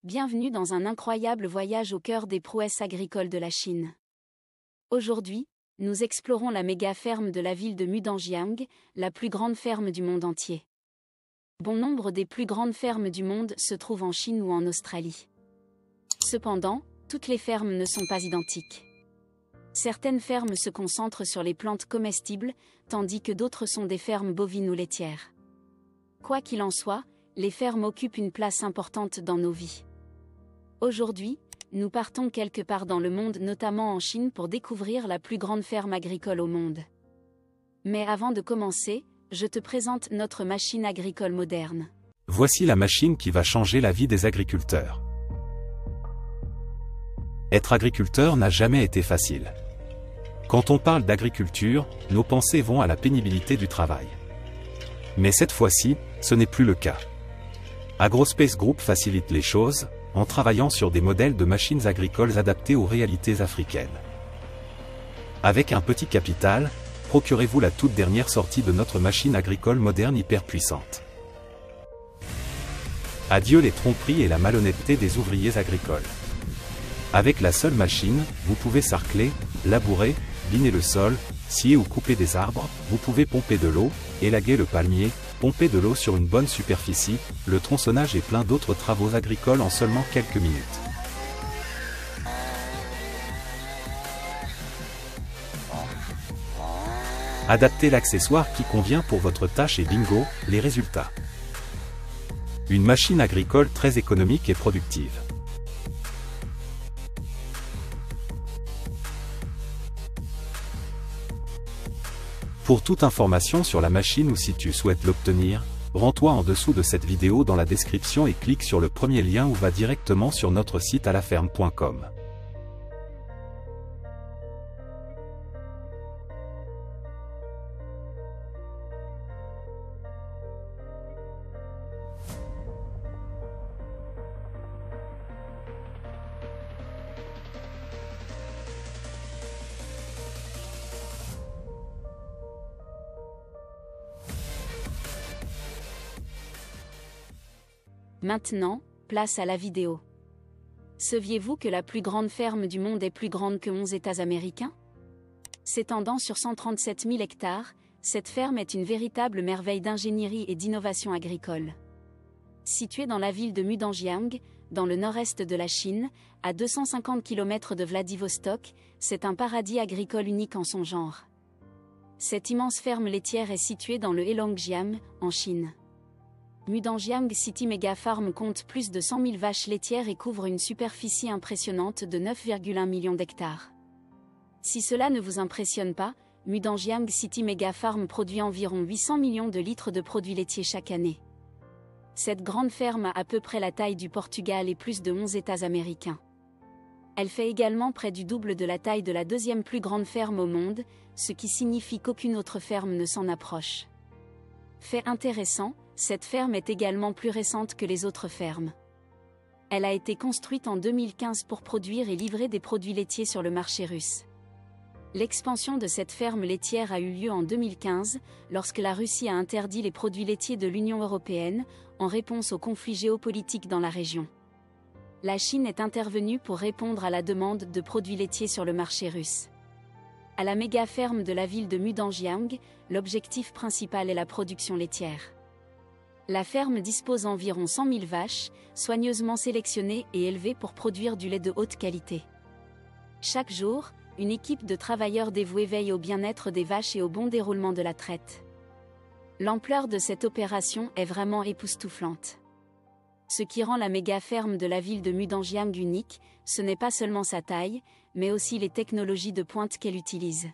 Bienvenue dans un incroyable voyage au cœur des prouesses agricoles de la Chine. Aujourd'hui, nous explorons la méga-ferme de la ville de Mudanjiang, la plus grande ferme du monde entier. Bon nombre des plus grandes fermes du monde se trouvent en Chine ou en Australie. Cependant, toutes les fermes ne sont pas identiques. Certaines fermes se concentrent sur les plantes comestibles, tandis que d'autres sont des fermes bovines ou laitières. Quoi qu'il en soit, les fermes occupent une place importante dans nos vies. Aujourd'hui, nous partons quelque part dans le monde, notamment en Chine, pour découvrir la plus grande ferme agricole au monde. Mais avant de commencer, je te présente notre machine agricole moderne. Voici la machine qui va changer la vie des agriculteurs. Être agriculteur n'a jamais été facile. Quand on parle d'agriculture, nos pensées vont à la pénibilité du travail. Mais cette fois-ci, ce n'est plus le cas. Agrospace Group facilite les choses, en travaillant sur des modèles de machines agricoles adaptés aux réalités africaines. Avec un petit capital, procurez-vous la toute dernière sortie de notre machine agricole moderne hyper puissante. Adieu les tromperies et la malhonnêteté des ouvriers agricoles. Avec la seule machine, vous pouvez sarcler, labourer, biner le sol, scier ou couper des arbres, vous pouvez pomper de l'eau, élaguer le palmier, pomper de l'eau sur une bonne superficie, le tronçonnage et plein d'autres travaux agricoles en seulement quelques minutes. Adaptez l'accessoire qui convient pour votre tâche et bingo, les résultats. Une machine agricole très économique et productive. Pour toute information sur la machine ou si tu souhaites l'obtenir, rends-toi en dessous de cette vidéo dans la description et clique sur le premier lien ou va directement sur notre site alaferme.com. Maintenant, place à la vidéo. Saviez-vous que la plus grande ferme du monde est plus grande que 11 États américains? S'étendant sur 137 000 hectares, cette ferme est une véritable merveille d'ingénierie et d'innovation agricole. Située dans la ville de Mudanjiang, dans le nord-est de la Chine, à 250 km de Vladivostok, c'est un paradis agricole unique en son genre. Cette immense ferme laitière est située dans le Heilongjiang, en Chine. Mudanjiang City Mega Farm compte plus de 100 000 vaches laitières et couvre une superficie impressionnante de 9,1 millions d'hectares. Si cela ne vous impressionne pas, Mudanjiang City Mega Farm produit environ 800 millions de litres de produits laitiers chaque année. Cette grande ferme a à peu près la taille du Portugal et plus de 11 États américains. Elle fait également près du double de la taille de la deuxième plus grande ferme au monde, ce qui signifie qu'aucune autre ferme ne s'en approche. Fait intéressant, cette ferme est également plus récente que les autres fermes. Elle a été construite en 2015 pour produire et livrer des produits laitiers sur le marché russe. L'expansion de cette ferme laitière a eu lieu en 2015, lorsque la Russie a interdit les produits laitiers de l'Union européenne, en réponse aux conflits géopolitiques dans la région. La Chine est intervenue pour répondre à la demande de produits laitiers sur le marché russe. À la méga-ferme de la ville de Mudanjiang, l'objectif principal est la production laitière. La ferme dispose environ 100 000 vaches, soigneusement sélectionnées et élevées pour produire du lait de haute qualité. Chaque jour, une équipe de travailleurs dévoués veille au bien-être des vaches et au bon déroulement de la traite. L'ampleur de cette opération est vraiment époustouflante. Ce qui rend la méga-ferme de la ville de Mudanjiang unique, ce n'est pas seulement sa taille, mais aussi les technologies de pointe qu'elle utilise.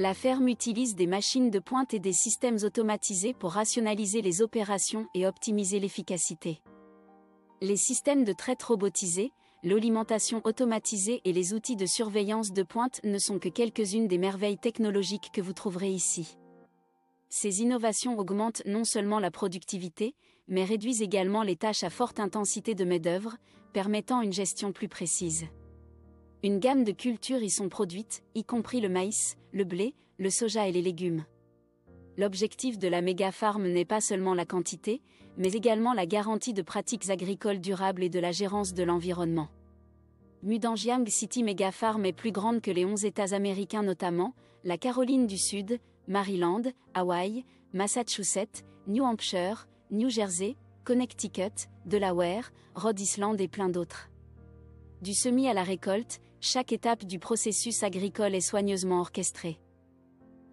La ferme utilise des machines de pointe et des systèmes automatisés pour rationaliser les opérations et optimiser l'efficacité. Les systèmes de traite robotisés, l'alimentation automatisée et les outils de surveillance de pointe ne sont que quelques-unes des merveilles technologiques que vous trouverez ici. Ces innovations augmentent non seulement la productivité, mais réduisent également les tâches à forte intensité de main-d'œuvre, permettant une gestion plus précise. Une gamme de cultures y sont produites, y compris le maïs, le blé, le soja et les légumes. L'objectif de la méga-farm n'est pas seulement la quantité, mais également la garantie de pratiques agricoles durables et de la gérance de l'environnement. Mudanjiang City Megafarm est plus grande que les 11 États américains, notamment la Caroline du Sud, Maryland, Hawaï, Massachusetts, New Hampshire, New Jersey, Connecticut, Delaware, Rhode Island et plein d'autres. Du semis à la récolte, chaque étape du processus agricole est soigneusement orchestrée.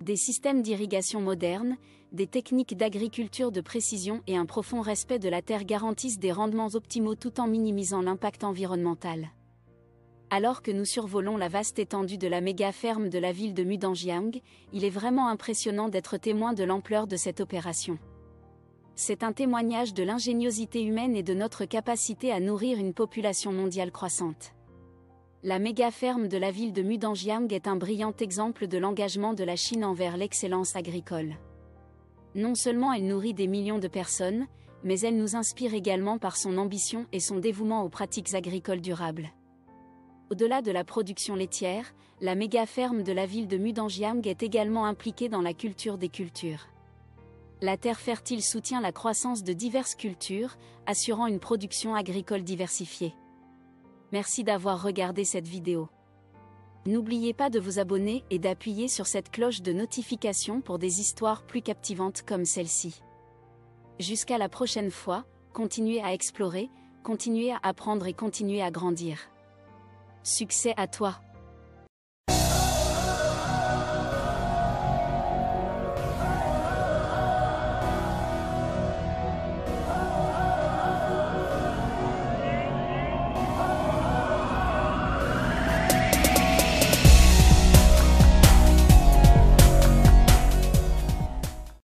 Des systèmes d'irrigation modernes, des techniques d'agriculture de précision et un profond respect de la terre garantissent des rendements optimaux tout en minimisant l'impact environnemental. Alors que nous survolons la vaste étendue de la méga-ferme de la ville de Mudanjiang, il est vraiment impressionnant d'être témoin de l'ampleur de cette opération. C'est un témoignage de l'ingéniosité humaine et de notre capacité à nourrir une population mondiale croissante. La méga-ferme de la ville de Mudanjiang est un brillant exemple de l'engagement de la Chine envers l'excellence agricole. Non seulement elle nourrit des millions de personnes, mais elle nous inspire également par son ambition et son dévouement aux pratiques agricoles durables. Au-delà de la production laitière, la méga-ferme de la ville de Mudanjiang est également impliquée dans la culture des cultures. La terre fertile soutient la croissance de diverses cultures, assurant une production agricole diversifiée. Merci d'avoir regardé cette vidéo. N'oubliez pas de vous abonner et d'appuyer sur cette cloche de notification pour des histoires plus captivantes comme celle-ci. Jusqu'à la prochaine fois, continuez à explorer, continuez à apprendre et continuez à grandir. Succès à toi!